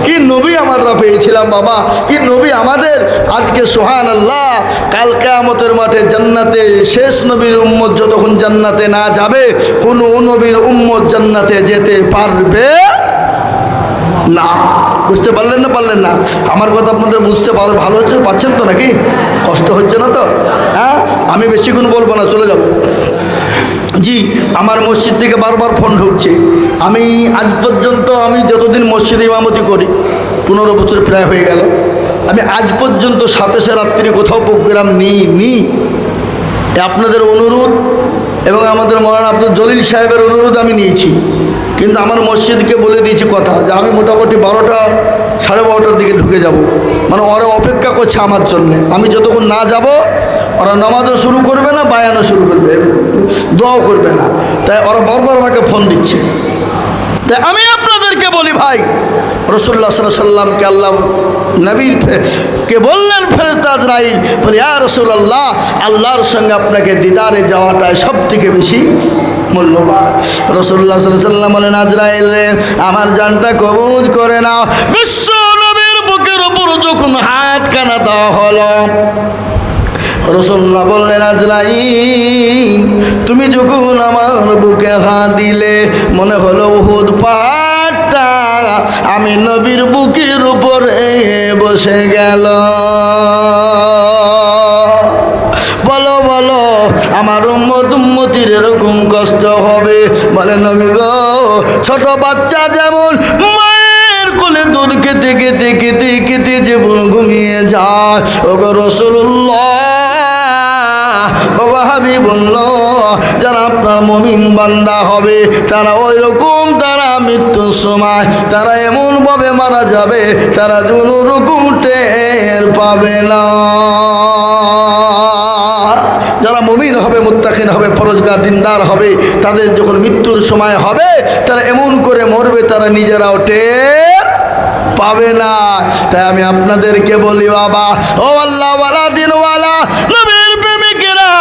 কি নবী আমরা পেয়েছিলাম বাবা, কি নবী আমাদের। আজকে সুবহানাল্লাহ, কাল কিয়ামতের মাঠে জান্নাতে শেষ নবীর উম্মত যতক্ষণ জান্নাতে না যাবে কোন নবীর উম্মত জান্নাতে যেতে পারবে না। বুঝতে পারলেন না? পারলেন না? আমার কথা আপনাদের বুঝতে ভালো হচ্ছে, পাচ্ছেন তো নাকি? কষ্ট হচ্ছে না তো? হ্যাঁ, আমি বেশিক্ষণ বলবো না, চলে যাব। জি, আমার মসজিদ থেকে বারবার ফোন ঢুকছে। আমি আজ পর্যন্ত আমি যতদিন মসজিদে ইমামতি করি 15 বছর প্রায় হয়ে গেল, আমি আজ পর্যন্ত 27 রাত্রি কোথাও প্রোগ্রাম নিই। আপনাদের অনুরোধ এবং আমাদের মৌলানা আব্দুল জলিল সাহেবের অনুরোধ আমি নিয়েছি, কিন্তু আমার মসজিদকে বলে দিয়েছি কথা যে আমি মোটামুটি 12টা সাড়ে 12টার দিকে ঢুকে যাব। মানে ওরা অপেক্ষা করছে আমার জন্যে, আমি যতক্ষণ না যাব ওরা নামাজও শুরু করবে না, বায়ানও শুরু করবে, দোয়াও করবে না। তাই ওরা বারবার আমাকে ফোন দিচ্ছে। তাই আমি আপনাদেরকে বলি ভাই, রাসূলুল্লাহ সাল্লাল্লাহু আলাইহি সাল্লামকে আল্লাহ নবীর কে বললেন ফেরেশতা আজরাইল, বলে ইয়া রাসূলুল্লাহ আল্লাহর সঙ্গে আপনাকে দিদারে যাওয়াটাই সবথেকে বেশি মূল্যবান। রাসূলুল্লাহ সাল্লাল্লাহু আলাইহি সাল্লাম বলেন, আজরাইল রে আমার জানটা কবুল করে নাও। বিশ্ব নবীর বুকের উপর যখন হাত কানা দেওয়া হলো, রাসূলুল্লাহ বললেন, আজরাইল তুমি যখন আমার বুকে হাত দিলে মনে হলো উহুদ পাহাড়টা আমি নবীর বুকের উপরে বসে গেল। বলো বলো আমার উম্মতির এরকম কষ্ট হবে? বলে নবী গো, ছোট বাচ্চা যেমন মায়ের কোলে দুধ খেতে খেতে খেতে খেতে যেমন ঘুমিয়ে যায়, ওগো রাসূলুল্লাহ, ওগো হাবিবুল্লাহ, যারা আপনার মুমিন বান্দা হবে তারা ওই রকম, তারা মৃত্যুর সময় তারা এমন ভাবে মারা যাবে তারা কোনো রকম টের পাবে না। যারা মুমিন হবে, মুত্তাকিন হবে, পরহেজগার দিনদার হবে, তাদের যখন মৃত্যুর সময় হবে তারা এমন করে মরবে তারা নিজেরাও টের পাবে না। তাই আমি আপনাদেরকে বলি বাবা, ও আল্লাহওয়ালা দিনওয়ালা নবীর প্রেমিকেরা,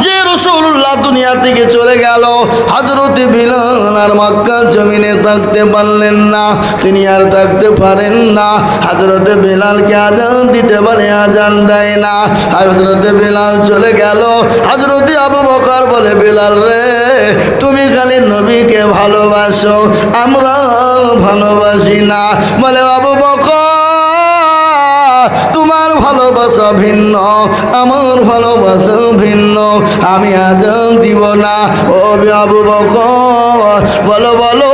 যে রাসূলুল্লাহ দুনিয়া থেকে চলে গেল, হযরত বিলাল আর মক্কা জমিনে থাকতে পারলেন না, তিনি আর থাকতে পারেন না। হযরত বিলালকে আজান দিতে বলে আজান দেয় না, হযরত বিলাল চলে গেল। হযরত আবু বকর বলে, বিলাল রে তুমি খালি নবীকে ভালোবাসো, আমরা ভালোবাসি না। বলে আবু বকর তোমার ভালোবাসা ভিন্ন, আমার ভালোবাসা ভিন্ন, আমি আজান দিব না। ও আবু বকর বলো বলো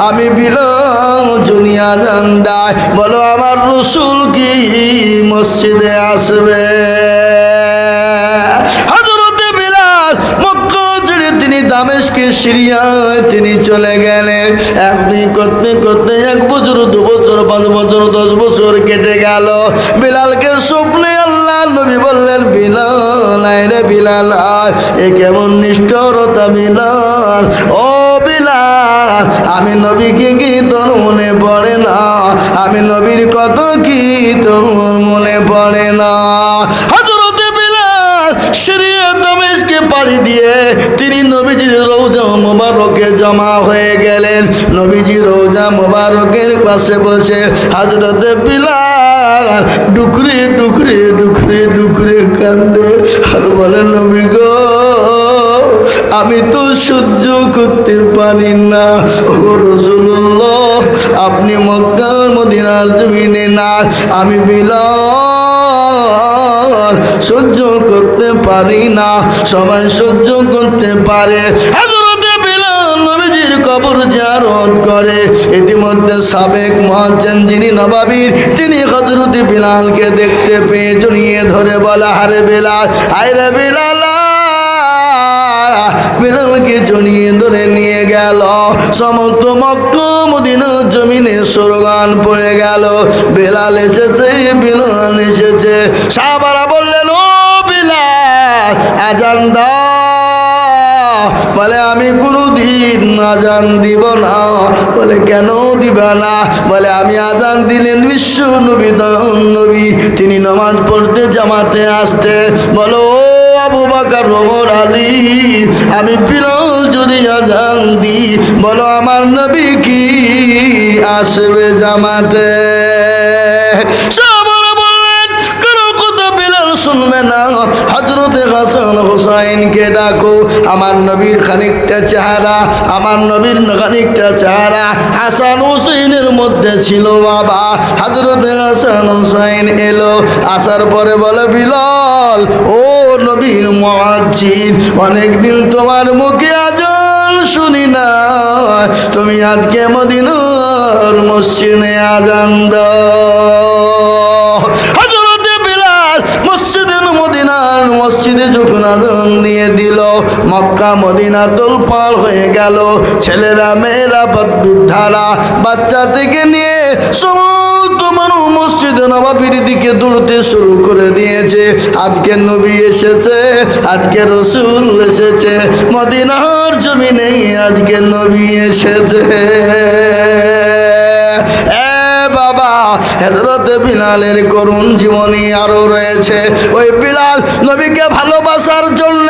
আমি বিলাল যদি আজান দেয় বলো আমার রাসূল কি মসজিদে আসবে? হযরত বিলাল মক্কা ছেড়ে তিনি দামেস্কে সিরিয়ায় তিনি চলে গেলেন। একদিন করতে করতে 1 বছর, 2 বছর, 5 বছর, 10 বছর কেটে গেল। বিলালকে স্বপ্নে আল্লাহ নবী বললেন, বিলাল আয় রে বিলাল আয়। এ কেমন নিষ্ঠুরতা বিলাল, ও বিলাল আমি নবীকে কি তোর মনে পড়ে না? আমি নবীর কত কি তোর মনে পড়ে না? হযরত বিলাল সিরিয়া দামেস্কে পাড়ি দিয়ে তিনি নবী নবীজির রওজা মুবারকে জমা হয়ে গেলেন। নবীজি রওজা মুবারকের পাশে বসে হযরত বিলাল ডুকরে ডুকরে ডুকরে ডুকরে কান্দে আর বলে, নবী গো, আমি তো সহ্য করতে পারি না। ও রাসূলুল্লাহ, আপনি মক্কা মদিনার জমিনে না, আমি বিলাল সহ্য করতে পারি না। সবাই সহ্য করতে পারে। হযরতে বিলাল নবীজির কবর জিয়ারত করে। ইতিমধ্যে সাবেক মুয়াজ্জিন যিনি নবাবীর, তিনি হযরতে বিলালকে দেখতে পেয়ে জড়িয়ে ধরে বলে, আরে বিলাল, আরে বিলাল। বিলালকে জড়িয়ে ধরে নিয়ে গেল। সমস্ত মক্কা মদিনার জমিনে স্লোগান পড়ে গেল, বিলাল এসেছে, বিলাল এসেছে। সাহাবারা বললেন, ও বিলাল, আজান দাও। বলে, আমি কোনোদিন আজান দিব না। বলে, কেন দিবা না? বলে, আমি আজান দিলেন বিশ্ব নবী নবী, তিনি নামাজ পড়তে জামাতে আসতে। বলো, আবু বকর, ওমর, আলী, আমি বিলাল যদি আজান দিই, বলো আমার নবী কি আসবে জামাতে? সাহাবারা বললেন, কারো কথা বিলাল শুনবে না। হযরতে হাসান হুসাইনকে ডাকো। আমার নবীর খানিকটা চেহারা, আমার নবীর খানিকটা চেহারা হাসান হুসাইনের মধ্যে ছিল বাবা। হযরতে হাসান হুসাইন এলো। আসার পরে বলে, বিলাল, ও নবীর মুয়াজ্জিন, অনেকদিন তোমার মুখে আজান শুনি না, তুমি আজকে মদিনার মসজিদে আজান দাও। হযরতে বিলাল মসজিদে যখন আজান দিয়ে দিল, মক্কা মদিনা তোলপাড় হয়ে গেল। ছেলেরা, মেয়েরা, বৃদ্ধারা, বাচ্চা থেকে নিয়ে সমস্ত মানুষ মসজিদে নববীর দিকে দৌড়তে শুরু করে দিয়েছে। আজকে নবী এসেছে, আজকে রাসূল এসেছে, মদিনার জমিনে আজকে নবী এসেছে। বাবা, হযরত বিলালের করুণ জীবনী আরো রয়েছে। ওই বিলাল নবীকে ভালোবাসার জন্য,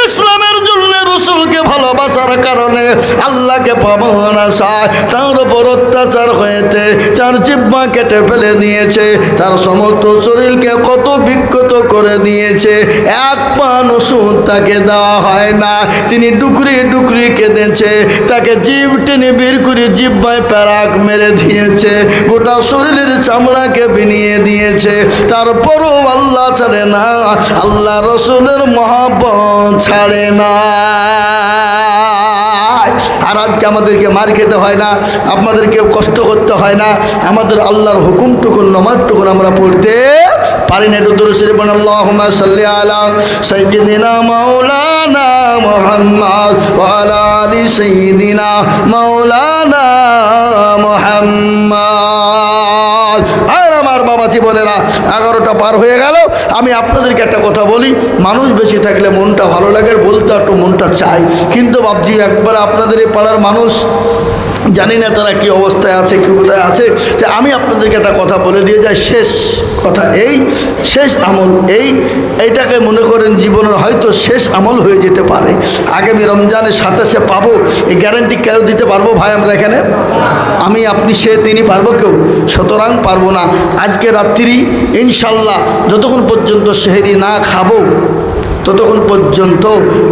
ইসলামের জন্য, রাসূলকে ভালোবাসার কারণে আল্লাহকে পাবার আশায় তার উপর অত্যাচার হয়েছে। তার জিহ্বা কেটে ফেলে দিয়েছে, তার সমস্ত শরীরকে কত বিক্ষত করে দিয়েছে। এক পান ওষুধ তাকে দেওয়া হয় না। তিনি ডুকরি ডুকরি কেঁদেছে। তাকে জিভ টেনে বের করে জিহ্বায় প্যারাক মেরে দিয়েছে, গোটা শরীরের চামড়াকে বিনিয়ে দিয়েছে। তারপরও আল্লাহ ছাড়ে না, আল্লাহ রসুলের মহব্বত ছাড়ে না। আর আজকে আমাদেরকে মার খেতে হয় না, আপনাদেরকে কষ্ট করতে হয় না, আমাদের আল্লাহর হুকুমটুকুন নামাজটুকুন আমরা পড়তে পারি না। একটু দরুদ শরীফ পড়ুন, আল্লাহুম্মা সাল্লি আলা সাইয়্যিদিনা মাওলানা মুহাম্মদ ওয়া আলা আলি সাইয়্যিদিনা মাওলানা মুহাম্মদ। আর আমার বাবা জীবনেরা, 11টা পার হয়ে গেল। আমি আপনাদেরকে একটা কথা বলি, মানুষ বেশি থাকলে মনটা ভালো লাগে, বলতে একটু মনটা চাই, কিন্তু ভাবছি একবার আপনাদের এই পাড়ার মানুষ জানি না তারা কি অবস্থায় আছে, কি কোথায় আছে। তো আমি আপনাদেরকে একটা কথা বলে দিয়ে যাই, শেষ কথা এই, শেষ আমল এইটাকে মনে করেন জীবনের হয়তো শেষ আমল হয়ে যেতে পারে। আগামী রমজানের 27-এ পাবো, এই গ্যারান্টি কেউ দিতে পারবো ভাই? আমরা এখানে, আমি, আপনি, সে, তিনি পারবো কেউ? সুতরাং পারবো না। আজকে রাত্রি ইনশাল্লাহ যতক্ষণ পর্যন্ত সেহরি না খাবো ততক্ষণ পর্যন্ত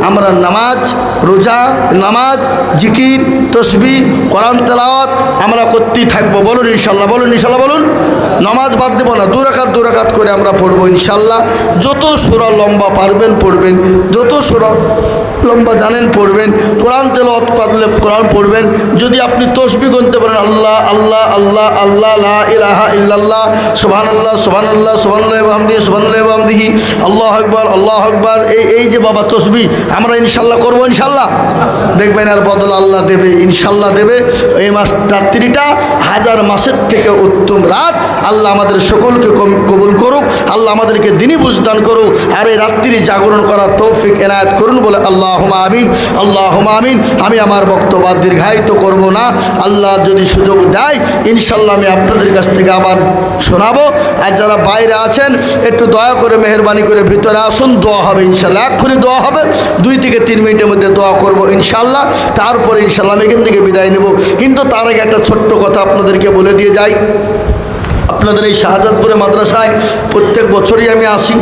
আমরা নামাজ, রোজা, নামাজ, জিকির, তসবিহ, কোরআন তেলাওয়াত আমরা করতেই থাকবো। বলুন ইনশাল্লাহ, বলুন ইনশাল্লাহ, বলুন। নামাজ বাদ দেবো না, 2 রাকাত করে আমরা পড়বো ইনশাল্লাহ। যত সূরা লম্বা পারবেন পড়বেন, যত সূরা লম্বা জানেন পড়বেন। কোরআন তেলাওয়াত পারলে কোরআন পড়বেন। যদি আপনি তসবিহ গুনতে পারেন, আল্লাহ আল্লাহ আল্লাহ আল্লাহ লা ইলাহা ইল্লাল্লাহ, সুবহানাল্লাহ সুবহানাল্লাহ সুবহানাল্লাহি ওয়া বিহামদিহি সুবহানাল্লাহি ওয়া বিহামদিহি, আল্লাহু আকবার আল্লাহু আকবার। এই যে বাবা তসবিহ আমরা ইনশাল্লাহ করবো, ইনশাল্লাহ দেখবেন আর বদল আল্লাহ দেবে, ইনশাল্লাহ দেবে। এই মাস রাত্রিটা 1000 মাসের থেকে উত্তম রাত। আল্লাহ আমাদের সকলকে কবুল করুক, আল্লাহ আমাদেরকে দিনী বুঝদান করুক, আর এই রাত্রি জাগরণ করার তৌফিক এনায়েত করুন বলে আল্লাহুম্মা আমিন, আল্লাহুম্মা আমিন। আমি আমার বক্তব্য দীর্ঘায়িত করব না, আল্লাহ যদি সুযোগ দেয় ইনশাল্লাহ আমি আপনাদের কাছ থেকে আবার শোনাবো। আর যারা বাইরে আছেন একটু দয়া করে মেহেরবানি করে ভিতরে আসুন, দোয়া হবে ইনশাল্লাহ। এক্ষুনি দোয়া হবে, 2 থেকে 3 মিনিটের মধ্যে দোয়া করব ইনশাল্লাহ। তারপরে ইনশাল্লাহ আমি এখান থেকে বিদায় নেব। কিন্তু তার আগে একটা ছোট্ট কথা আপনাদেরকে বলে দিয়ে যাই। আপনাদের এই শাহাদাতপুরে মাদ্রাসায় প্রত্যেক বছরই আমি আসি।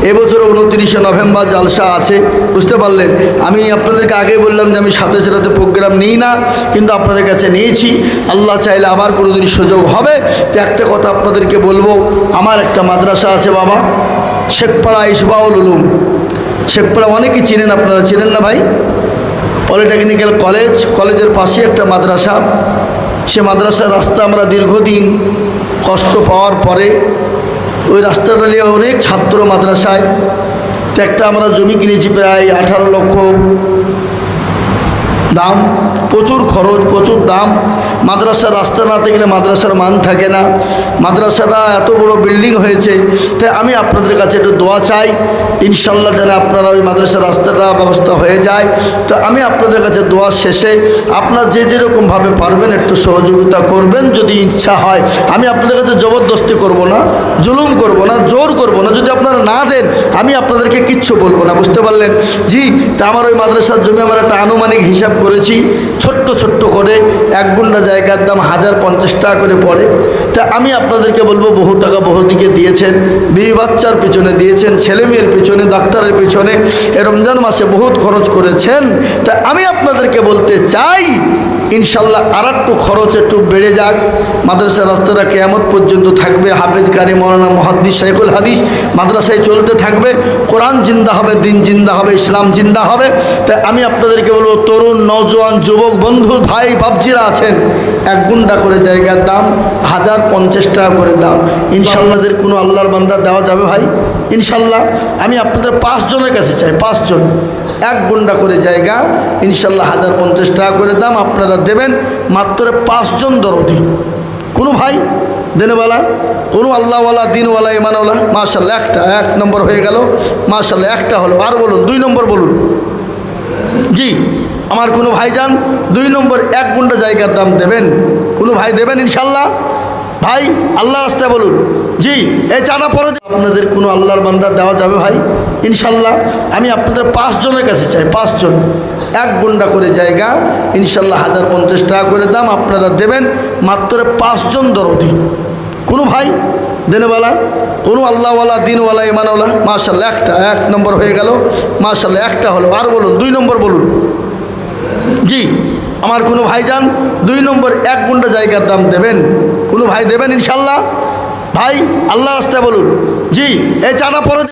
এবছরও 29শে নভেম্বর জালসা আছে, বুঝতে পারলেন। আমি আপনাদেরকে আগেই বললাম যে আমি সাথে সাথে প্রোগ্রাম নিই না, কিন্তু আপনাদের কাছে নিয়েছি। আল্লাহ চাইলে আবার কোনো দিন সুযোগ হবে। তো একটা কথা আপনাদেরকে বলবো, আমার একটা মাদ্রাসা আছে বাবা, শেখপাড়া ইসবাউল উলুম। শেখপাড়া অনেকেই চিনেন, আপনারা চিনেন না ভাই? পলিটেকনিক্যাল কলেজ, কলেজের পাশে একটা মাদ্রাসা। সে মাদ্রাসার রাস্তা আমরা দীর্ঘদিন কষ্ট পাওয়ার পরে ওই রাস্তাটা নিয়ে অনেক ছাত্র মাদ্রাসায়, তো একটা আমরা জমি কিনেছি প্রায় 18 লক্ষ দাম, প্রচুর খরচ, প্রচুর দাম। মাদ্রাসার রাস্তা না থাকলে মাদ্রাসার মান থাকে না। মাদ্রাসাটা এত বড় বিল্ডিং হয়েছে। তাই আমি আপনাদের কাছে একটু দোয়া চাই, ইনশাল্লাহ যেন আপনারা ওই মাদ্রাসার রাস্তাটা ব্যবস্থা হয়ে যায়। তো আমি আপনাদের কাছে দোয়া শেষে আপনারা যে যেরকমভাবে পারবেন একটু সহযোগিতা করবেন, যদি ইচ্ছা হয়। আমি আপনাদের কাছে জবরদস্তি করব না, জুলুম করব না, জোর করব না। যদি আপনারা না দেন আমি আপনাদেরকে কিচ্ছু বলবো না, বুঝতে পারলেন? জি, তা আমার ওই মাদ্রাসার জমি আমার একটা আনুমানিক হিসাব করেছি, ছোট্ট ছোট্ট করে 1 গুণ্ঠা জায়গার দাম 1050 টাকা করে পড়ে। তা আমি আপনাদেরকে বলবো, বহু টাকা বহু দিকে দিয়েছেন, বিয়ে বাচ্চার পিছনে দিয়েছেন, ছেলে মেয়ের পিছনে, ডাক্তারের পিছনে, এ রমজান মাসে বহুত খরচ করেছেন। তা আমি আপনাদেরকে বলতে চাই, ইনশাল্লাহ আর একটু খরচ একটু বেড়ে যাক। মাদ্রাসার রাস্তাটা কিয়ামত পর্যন্ত থাকবে। হাফেজ কারি মৌলানা মুহাদ্দিস শাইখুল হাদিস মাদ্রাসায় চলতে থাকবে। কোরআন জিন্দা হবে, দিন জিন্দা হবে, ইসলাম জিন্দা হবে। তাই আমি আপনাদেরকে বলবো, তরুণ নওজোয়ান যুবক বন্ধু ভাই বাপজিরা আছেন, 1 গুণ্ঠা করে জায়গার দাম 1050 টাকা করে দাম। ইনশাল্লাহদের কোনো আল্লাহর বান্দা দেওয়া যাবে ভাই ইনশাল্লাহ। আমি আপনাদের 5 জনের কাছে চাই, 5 জন, 1 গুণ্ঠা করে জায়গা ইনশাল্লাহ 1050 টাকা করে দাম। আপনারা দেবেন মাত্র 5 জন দরদি। কোনো ভাই দেনেওয়ালা, কোনো আল্লাহওয়ালা, দিনওয়ালা, ইমানওয়ালা? মাশাআল্লাহ, একটা 1 নম্বর হয়ে গেল। মাশাআল্লাহ, একটা হলো। আর বলুন 2 নম্বর বলুন। জি, আমার কোনো ভাইজান 2 নম্বর 1 গুণ্ঠা জায়গার দাম দেবেন? কোনো ভাই দেবেন ইনশাল্লাহ? ভাই আল্লাহ রাস্তায় বলুন। জি, এই চাঁদা পরে আপনাদের কোনো আল্লাহর বান্দা দেওয়া যাবে ভাই ইনশাল্লাহ। আমি আপনাদের 5 জনের কাছে চাই, 5 জন, 1 গুণ্ঠা করে জায়গা ইনশাল্লাহ 1050 টাকা করে দাম। আপনারা দেবেন মাত্র 5 জন দরদি। কোনো ভাই দেনেওয়ালা, কোনো আল্লাহওয়ালা, দিনওয়ালা, ইমানওয়ালা? মাশাআল্লাহ, একটা 1 নম্বর হয়ে গেল। মাশাআল্লাহ, একটা হলো। আর বলুন 2 নম্বর বলুন। জি, আমার কোনো ভাইজান 2 নম্বর 1 গুণ্ঠা জায়গার দাম দেবেন? কোনো ভাই দেবেন ইনশাল্লাহ? ভাই আল্লাহ রাস্তায় বলুন। জি, এই চাঁদা পরে